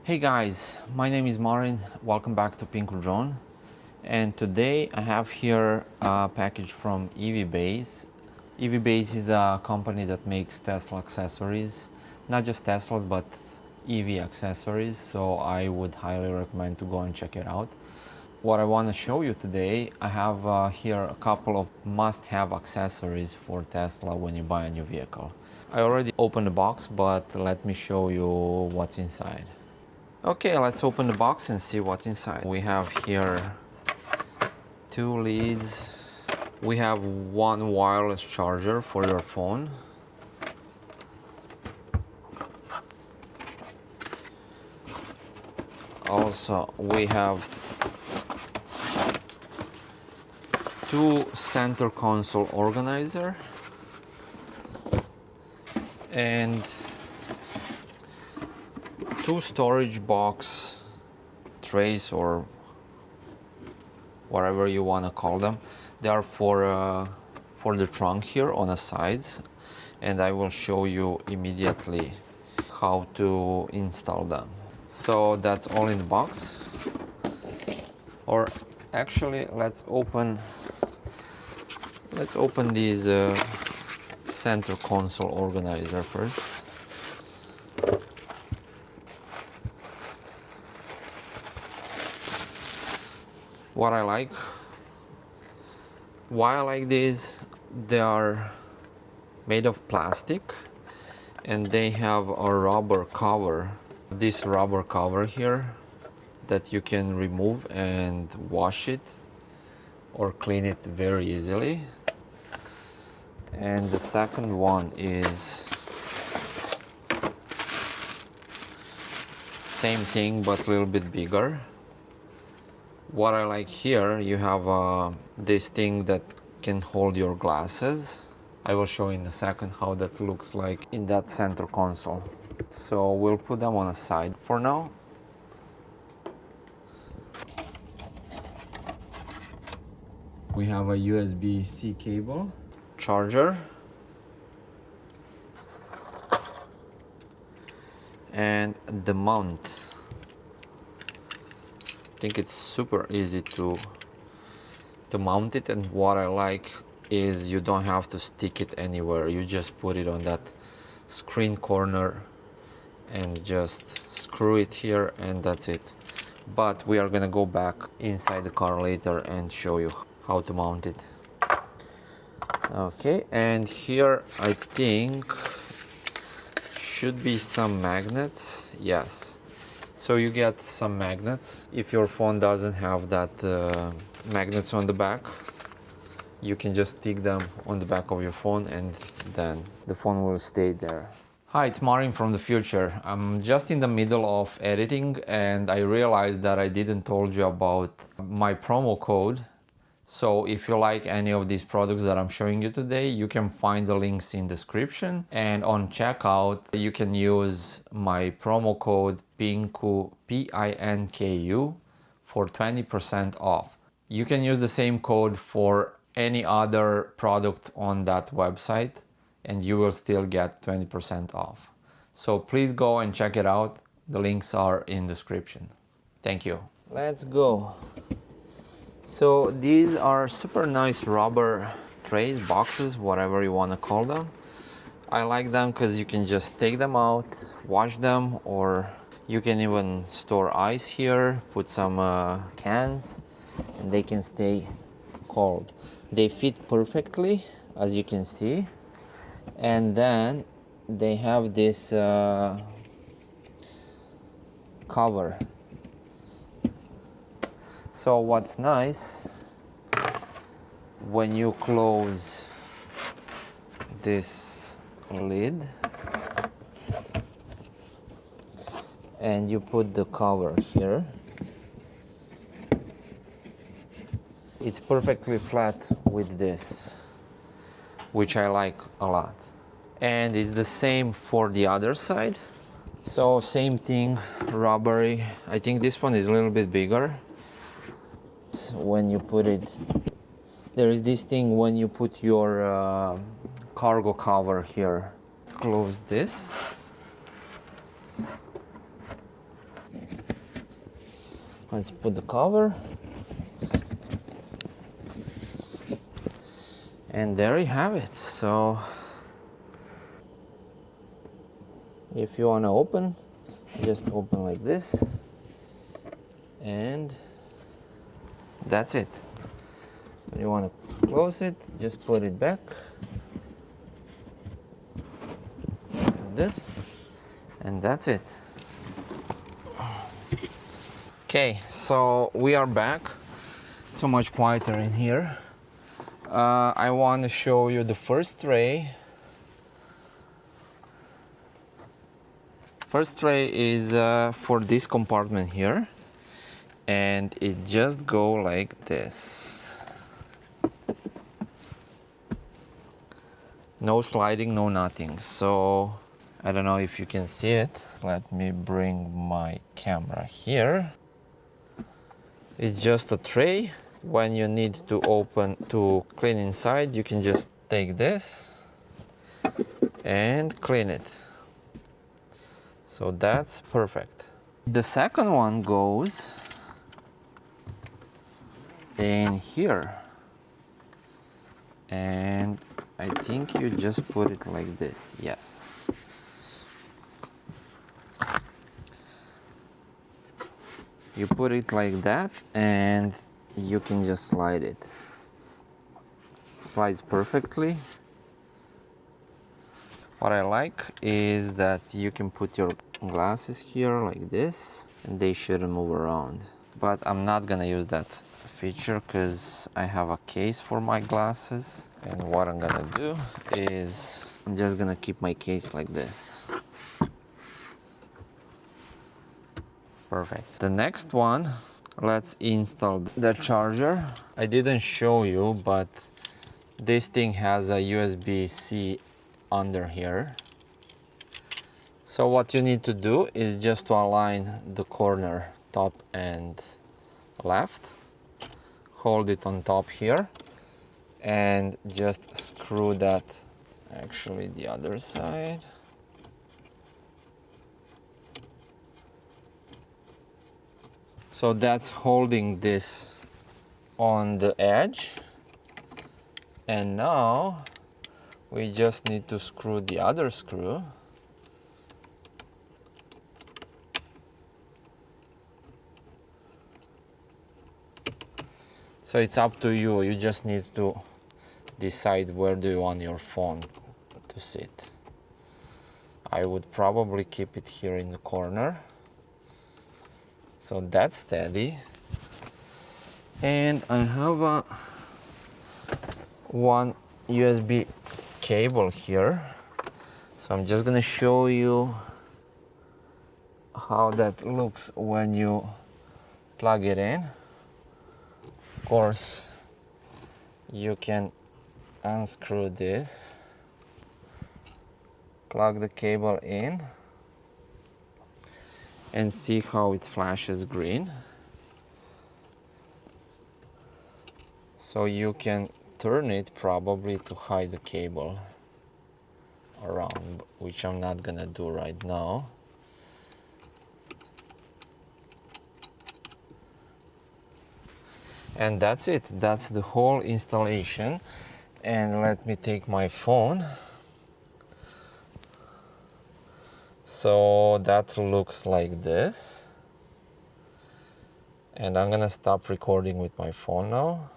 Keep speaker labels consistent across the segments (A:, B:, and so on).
A: Hey guys, my name is Marin. Welcome back to Pink Drone. And today I have here a package from EVBase. EVBase is a company that makes Tesla accessories, not just Teslas but EV accessories, so I would highly recommend to go and check it out. What I want to show you today, I have here a couple of must-have accessories for Tesla when you buy a new vehicle. I already opened the box, but let me show you what's inside. Okay, let's open the box and see what's inside. We have here two leads. We have one wireless charger for your phone. Also, we have two center console organizer and two storage box trays, or whatever you want to call them. They are for the trunk here on the sides, and I will show you immediately how to install them. So that's all in the box. Or actually, let's open these center console organizer first. What I like, why I like these, they are made of plastic and they have a rubber cover. This rubber cover here that you can remove and wash it or clean it very easily. And the second one is same thing but a little bit bigger. What I like here, you have this thing that can hold your glasses. I will show in a second how that looks like in that center console. So we'll put them on a side for now. We have a USB-C cable, charger, and the mount. I think it's super easy to mount it, and what I like is you don't have to stick it anywhere. You just put it on that screen corner and just screw it here, and that's it. But we are gonna go back inside the car later and show you how to mount it. Okay, and here I think should be some magnets. Yes. So you get some magnets. If your phone doesn't have that magnets on the back, you can just stick them on the back of your phone and then the phone will stay there. Hi, it's Marin from the future. I'm just in the middle of editing and I realized that I didn't told you about my promo code. So if you like any of these products that I'm showing you today, you can find the links in description, and on checkout you can use my promo code PINKU, PINKU, for 20% off. You can use the same code for any other product on that website and you will still get 20% off. So please go and check it out. The links are in description. Thank you. Let's go. So these are super nice rubber trays, boxes, whatever you want to call them. I like them because you can just take them out, wash them, or you can even store ice here, put some cans, and they can stay cold. They fit perfectly, as you can see. And then they have this cover. So what's nice, when you close this lid and you put the cover here, it's perfectly flat with this, which I like a lot. And it's the same for the other side. So same thing, rubbery. I think this one is a little bit bigger. When you put it, there is this thing when you put your cargo cover here. Close this Let's put the cover. And there you have it. So if you want to open, just open like this, and that's it. When you want to close it, just put it back like this, and that's it. Okay, so we are back. So much quieter in here. I want to show you the first tray. First tray is for this compartment here, and it just go like this. No sliding, no nothing. So I don't know if you can see it. Let me bring my camera here. It's just a tray. When you need to open to clean inside, you can just take this and clean it. So that's perfect. The second one goes in here, and I think you just put it like this. Yes. You put it like that, and you can just slide it. Slides perfectly. What I like is that you can put your glasses here like this, and they shouldn't move around. But I'm not gonna use that feature because I have a case for my glasses. And what I'm gonna do is I'm just gonna keep my case like this. Perfect. The next one, let's install the charger. I didn't show you, but this thing has a USB-C under here. So what you need to do is just to align the corner top and left. Hold it on top here and just screw that, actually the other side. So that's holding this on the edge, and now we just need to screw the other screw. So it's up to you. You just need to decide where do you want your phone to sit. I would probably keep it here in the corner. So that's steady. And I have one USB cable here. So I'm just gonna show you how that looks when you plug it in. Of course, you can unscrew this, plug the cable in, and see how it flashes green. So you can turn it probably to hide the cable around, which I'm not gonna do right now. And that's it. That's the whole installation. And let me take my phone. So that looks like this. And I'm gonna stop recording with my phone now.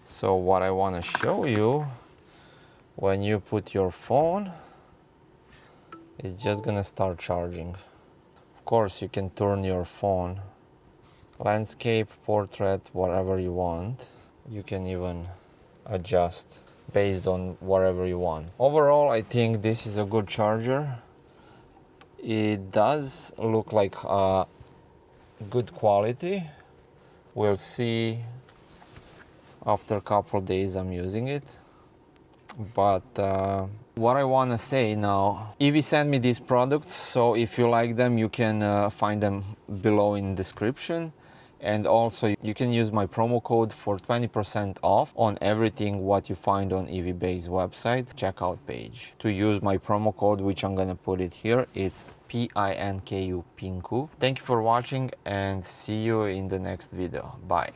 A: So what I want to show you, when you put your phone, it's just gonna start charging. Of course, you can turn your phone landscape, portrait, whatever you want. You can even adjust based on whatever you want. Overall, I think this is a good charger. It does look like good quality. We'll see after a couple of days I'm using it. But what I want to say now, EV sent me these products, so if you like them, you can find them below in description. And also you can use my promo code for 20% off on everything what you find on EVBase website checkout page. To use my promo code, which I'm gonna put it here, it's Pinku. Thank you for watching and see you in the next video. Bye.